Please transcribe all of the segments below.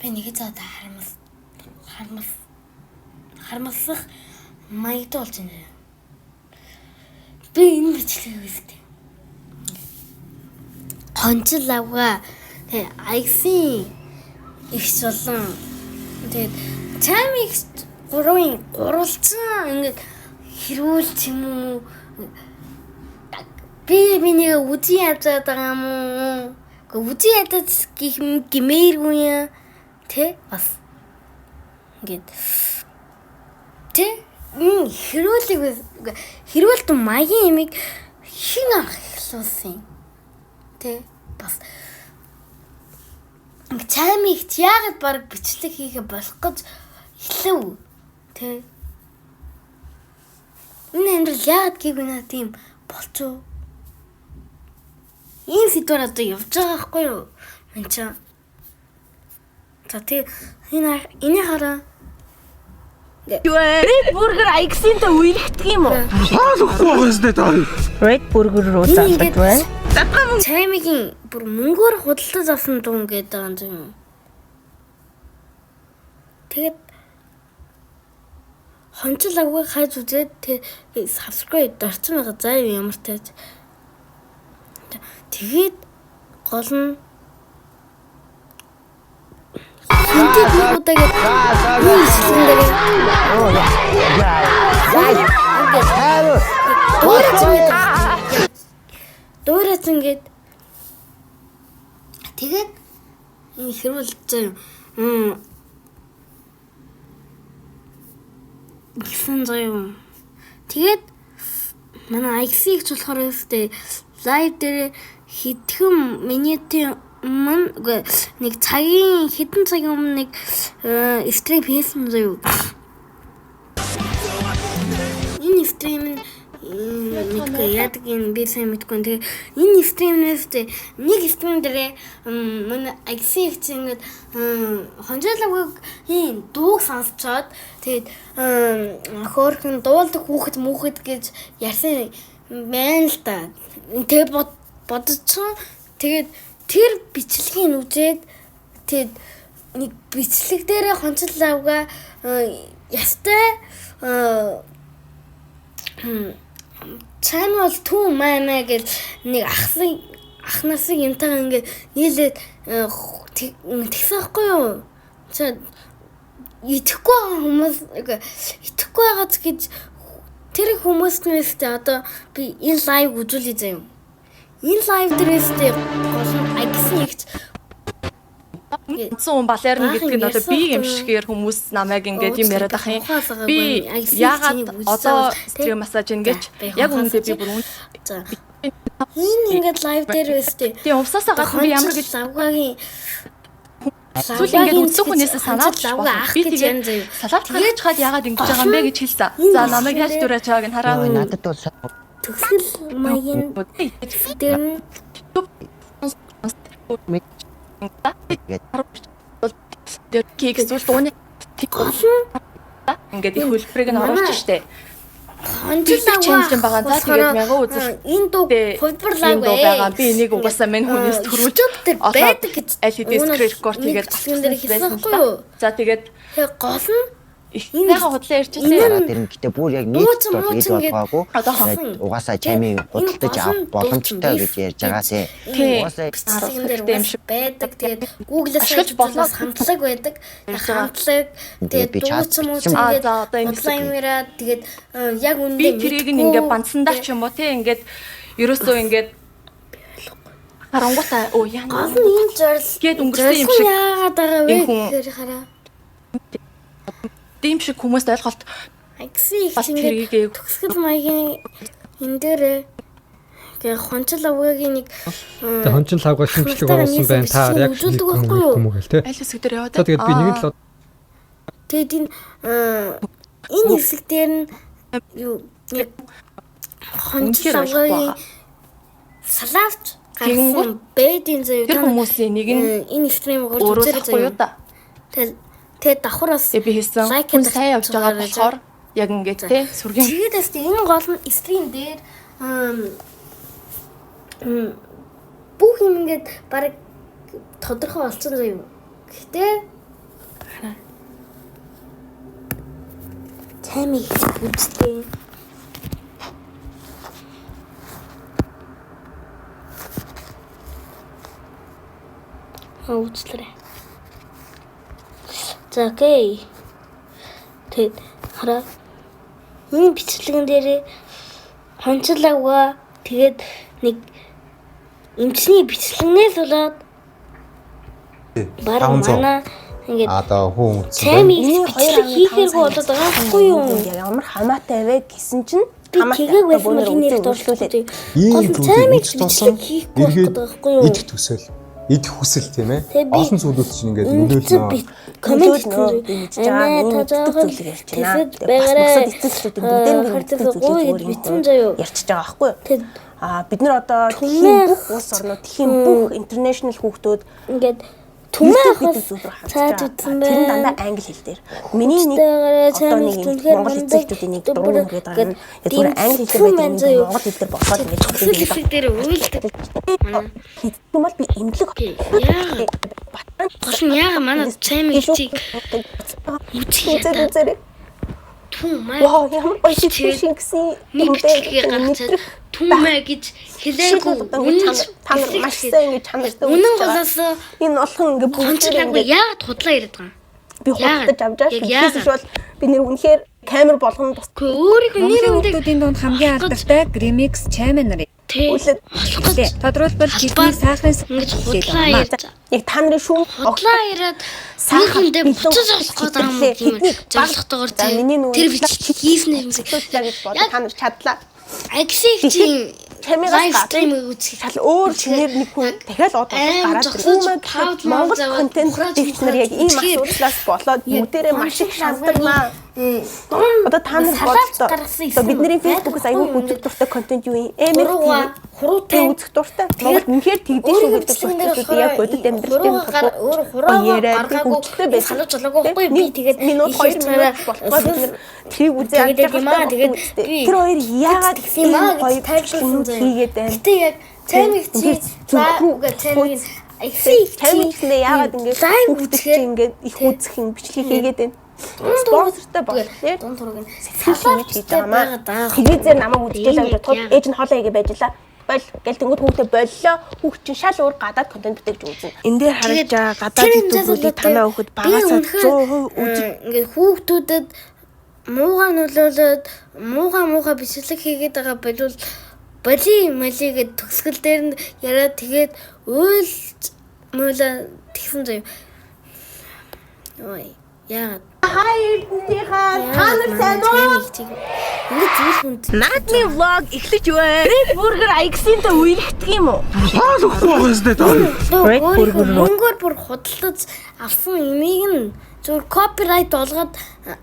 Би нэг заа харамсах маягтай болж байна. Би энэ бичлэгийг үзтээ. Хончил авга тэг айсын ихс болон тэгээд чамиг гурвалцсан ингээд хэрүүл ч юм уу би нэг үгүй ядаад байгаа юм уу? Үгүй ядаад гэх гэмээргүй яа тэ бас ингээд тэ хэрүүлт маягийн ямиг хин ахлуулсан тэ бас чамиг яагаад баг бичлэг хийхэ болох гэж хэлв тэ энэ амьдрал яагаад гівна тийм болцоо ийм фидор одоо явж байгаа байхгүй юу мэн чаа за тий энэ хараа Red Burger X-ийн үерхдэг юм уу? Хаалахгүй байсны таа. Red Burger руу заасан байна. Чаймигийн бүр мөнгөөр худалдаж авсан дуун гэдэг байгаа юм. Тэгээд хончил агуу хайж үзээд subscribe дорцсон байгаа заа ямар тааж. Тэгээд гол нь хинтэд нэг удаагээд дуурайц ингээд тэгээд энэ хэрүүл заа гисэн заа тэгээд манай IC-г ч болохоор өстэй лайв дээр хэдхэн минутын өмнө нэг цагийн хэдэн цагийн өмнө нэг стрим хийсэн заяа. Энэ стрим нэг яадаг юм би сайн мэдгүй. Тэгээ энэ стримнээс нэг стрим дээр манай IC ингээд хонжоолагыг дууг сонсцоод тэгээд хөөрхөн дуулдаг хүүхэд гэж ярьсан байна л да. Тэгээд бодсон. Тэгээд тэр бичлэгийг үзээд тэгээд нэг бичлэг дээр хонцол авга ястай channel 2 маа гэж нэг ах насыг юмтайгаа ингээд нийлээд тэгсэн байхгүй юу? Итгэхгүй хүмүүс итгэхгүй байгааз гэж тэр хүмүүстнээс одоо би энэ лайв үзүүлээ заяа. Энэ лайв дээрээ гол нь агснийгч Зүүн балерин гэдэг нь одоо би юм шигээр хүмүүс намайг ингээд юм яриад ах юм. Би яагаад одоо стрим массаж ингэж яг үүндээ би бүр энэ ингээд лайв дээр өстэй. Тийм увсаасаа гадна би ямар гэж завгагийн зүйл ингээд үзэх хүнээсээ санаад би тэгээд салаат гаргаж хаад яагаад ингэж байгаа юм бэ гэж хэлсэн. За намайг яаж дүрэж байгааг нь хараа. Надад бол төгсгөл маягийн дээр Тэр кекс зүйл дууны ингээд их хөлбөрийг нь оруулж штэ. хонжлаа чэнж байгаа. За тэгээд мянган үзэл энэ дуу хөлбөрлаг байгаа. Би энийг угаасаа мань хүнээс төрүүлж байдаг гэж аль хэдийн скриншот тэгээд байсан байхгүй юу? За тэгээд гол нь Сайхан худлаа ярьчихсан. Хараад ирэн гэтээ бүр яг нийт бол хийж байгаагүй. Угаасаа чамиг худалдаж авах боломжтой гэж ярьж байгаа тий. Угаасаа юм шиг байдаг. Тэгээд Google-аас ашиглаж болоос хамтлаг байдаг. Хамтлаг тэгээд дууцсан тэгээд онлайнаараа тэгээд яг үндэ би тэрийг ингээ бандсандаа ч юм уу тий ингээд ерөөсөө ингээд харангуйтай оо яа гол нь энэ зорил гээд өнгөрсөн юм шиг яагаад байгаа вэ гэхээр хараа тийм шиг хүмүүст ойлголт агси их ингээд төгсгөл маягийн энэ дээрээ гэ хончил авгагийн нэг тэг хончил авгаа шинжлэх оруулсан байна. Та яг юм гэл те. Аль хэсэг дээр яваад. Тэгээд би нэг л тэгэд энэ хэсэг дээр нь юу нэг хончил авгагийн салавч гарсан бэдийн зөө тэр хүмүүсийн нэг нь энэ стрим горж үзэрэй зөө. Тэгээд давхраас би хийсэн хүн сайн явж байгаа болохоор яг ингээд те сүргийн тэгээд энэ гол нь стрим дээр бүх юм ингээд баг тодорхой болцсон заяа. Гэтэ Чамиг үзтээ. Үзлээ. За окей. Тэгэд хараа. Энэ бичлэгэн дээр хончлаагаа тэгээд нэг эмчний бичлэгнээс болоод бараг манай ингээд одоо хүн чамиг бичлэг хийхэргүй болоод байгаа байхгүй юу? Ямар хамаатай вэ гэсэн чинь тэгээд байсан мөрөөр дуршлуулээ. ийм чамиг зүйл бичлэг хийхгүй эргээд байхгүй юу? идэх төсөл идэх хүсэл тийм ээ олон зүйлүүд чинь ингээд нөлөөлнө коммент мэдж байгаа зүйл ярьж байна. Тэгээд эцэслүүдийн бүгдээр битэн заяа ярьж байгаа байхгүй юу? Бид нар одоо тийм бүх улс орнууд тийм бүх интернэшнл хүүхдүүд ингээд түмээ цаад үзсэн байна. Тэр дандаа англи хэл дээр. Миний нэг одоо нэг монгол эцэгчүүдийн нэг дуруу ингээд байгаа юм. Зүгээр англи хэлээр байдаг юм монгол хэл дээр босоод ингэж хэлдэг дээр үйлдэл. Тэгмэл би эмнэлэг. Гол нь яага манай чамиг чиг үзээ. Түмээ. Вау, ямар гоё шиг гэсэн юм бэ? Гарчаад түмээ гэж хэлээгүй. Та нар маш сайн ингэж чанартай үнэн голоос энэ олон ингэ бүгд яагаад худлаа яриад байгаа юм? Би худалдаж авч байгаа. Тэгээс бол би нэр үнэхээр камер болгоно тусгүй. Өөрийнхөө нэр хүмүүсийн дунд хамгийн алдартай Grimix Channel нарыг үлээ. Тодорхойлбол бидний сайхны ингэж худлаа ярьж. Яг та нарын шүүм худлаа яриад сайхандээ буцаж авах гэдэг юм зорилготойгоор тэр бичлэг хийснээр яг та нар чадлаа. Аксиг чи лайв стрим үзэх шал өөр чинээр нэг хүн дахиад одоолж гараад ирэх Монгол контент хийх нар яг ийм асуудлаас болоод бүгдээрээ маш их шалтгаална. Одоо та нар бодлоо. Одоо бидний фэйсбүүкээс аягүй үзэх дуртай контент юу юм? MF хуруутай үзэх дуртай. Монгол үнэхээр тэгдэж шүү гэдэг зүйлүүд яг бодит амьдралын өөр хуруугаа гаргаагүй санаж болоогүй байхгүй би тэгээд минут 2 минут болохгүй бид нар трийг үзээ авч байгаа. Тэгээд тэр хоёр яагаад тийм хоёр тайлбарлсан хийгээд байна. Гэтэ яг чамиг чи заагүй чамиг чамигнээ яагаад ингэж хүүхдтэй ингэж их үзэх юм бичлэг хийгээд байна. Спонсортой болох тийм дунд тураг салаа хийж байгаа маа. Телевизээр намайг үзчихэл аваад тул ээж нь хоолоо хийгээ байжлаа. Бол гэл тэнгууд хүүхдээ боллоо. Хүүхд чинь шал өөр гадаад контент бүтээгч үүснэ. Энд дээр харагдж байгаа гадаад ютуберуудыг танаа хүүхэд багасаа 100% үзэх. Ингээд хүүхдүүдэд муугаа нөлөөлөд муугаа бичлэг хийгээд байгаа болвол боли малигээд төгсгөл дээр нь яриад тэгээд уйлж муула тэгсэн заяа. Ой яагаад та нар сайн уу? Ингээд зүйл хүнд Наадмын влог эхлэж байна. Red Burger Ike's-тэй үерхдэг юм уу? Red Burger мөнгөөр бүр худалдаж авсан имийг нь зүгээр копирайт олгоод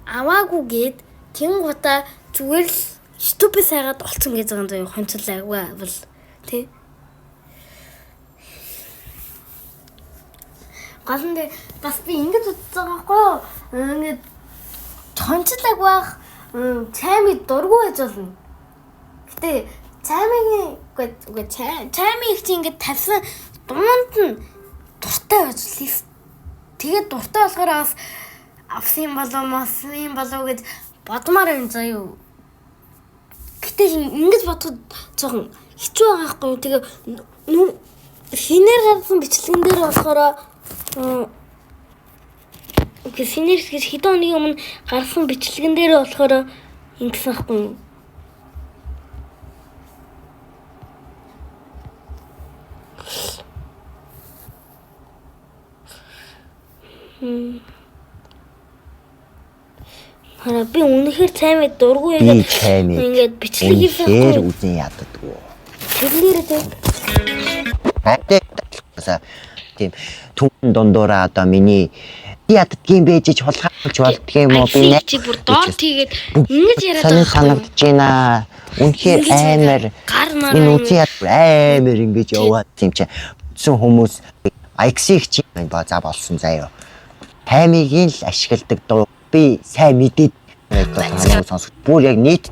аваагүй гээд тэн гута зүгээр л YouTube-с хайгаад олцсон гэж байгаа юм хонцлаагүй бол тий. Галан дээр бас би ингэж утсан байгаа байхгүй юу? Ингээд хонцлааг байх чамиг дургүй байж болно. Гэтэ чамиг чи ингээд тавьсан дунд нь дуртай байж лээ. Тэгээд дуртай болохоор бас авсан юм болов гэж бодмаар юм заяа. Гэтэ ингэж бодоход жоохон хэцүү байгаа байхгүй юу? Тэгээ хинээр гарсан бичлэгэн дээр болохоор синерс гэж хэдэн өдрийн өмнө гарсан бичлэгэн дээр болохоор ингэсэн байхгүй юу? Хараа би үнэхээр цаймыг дургүй яагаад ингээд бичлэг хийсэн байхгүй юу? үзэн яддаггүй. Тэрлээрээ тийм түн дондороо одоо миний яддгийн байж хулгайлж болдго юм уу би чи бүр доор тийгээд ингэж яриад байгаа санагдаж байна. Үнэхээр амар энэ үгүй амар ингэж яваад юм чи үсэн хүмүүс Ike's чи ба за болсон заяа. Таймигийн л ашигладаг дуу би сайн мэдээд байна сонсох. Бүр яг нийт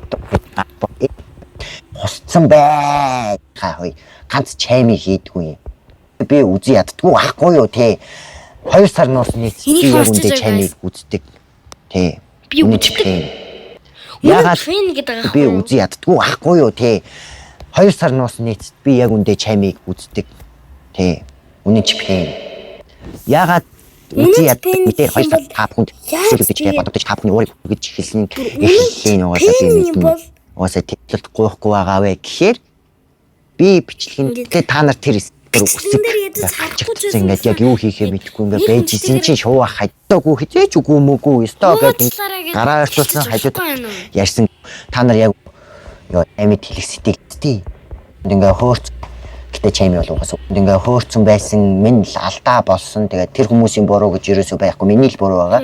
хосцсон бай. Хай ганц чаймиг хийдгүй юм. Би үзэн яддгүй байхгүй юу те. 2 сар ноос нийт үндэ чамиг үздэг. Тий. Би үздэг. Ягаад фэн гэдэг би үзий яддгүй ахгүй юу те. 2 сарнаас нийт би яг үндэ чамиг үздэг. Тэ. Үнэн ч фэн. Ягаад үзий яддаг мэдээ 2 сар таапхунд зүйл гэж бодож таапхны өөрийг гэж хэлсэн эхлэлийн угаасаа би мэднэ. Угаасаа тэгэлд гоохгүй байгаа вэ гэхээр би бичлэгэндээ та нар тэр ингээд яг юу хийхээ мэдэхгүй ингээд бэжсэн чинь шуу хаддаггүй хизээч үгүй мөгүй ёстой гэдэг гараа орчуулсан хажууд ярьсан та нар яг амьд хэлэхсдий ингээд хөөрц гэтээ чами бол угаас ингээд хөөрцөн байсан минь л алдаа болсон тэгээд тэр хүмүүсийн буруу гэж ерөөсөө байхгүй миний л буруу байгаа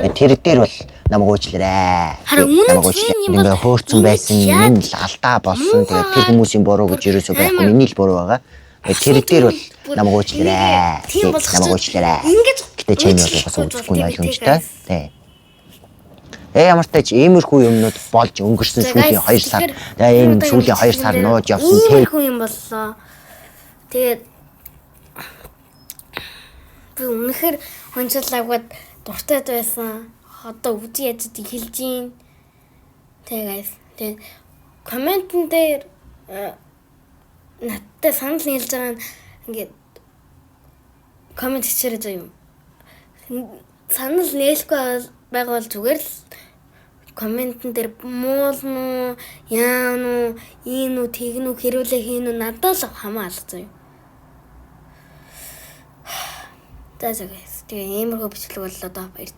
тэр дээр бол намайг уучлаарай намайг уучлаарай ингээд хөөрцөн байсан минь л алдаа болсон тэгээд тэр хүмүүсийн буруу гэж ерөөсөө байхгүй миний л буруу байгаа тэр дээр бол намайг уучлаарай намайг уучлаарай гэтээ чами бол угаас үзэхгүй ойлгомжтой тий ямар ч тач иймэрхүү юмнууд болж өнгөрсөн сүүлийн 2 сар. Энэ сүүлийн 2 сар нууж явсан тиймэрхүү юм боллоо. Тэгээд би үнэхээр хонцлаагад дуртай байсан. Одоо үгүй яаж хэлж гин. Тэгээд комментэн дээр надтай санал нийлж байгаа нь ингээд коммент хийчихэрэй заа юм. Санал нээлэхгүй байгаа бол зүгээр л комментэн дээр муулна уу, яана уу, ийн үү, тэгнэ үү, хэрүүлээ хийн үү надад л хамаалах заяа. За тэгээ иймэрхүү бичлэг бол одоо баяртай.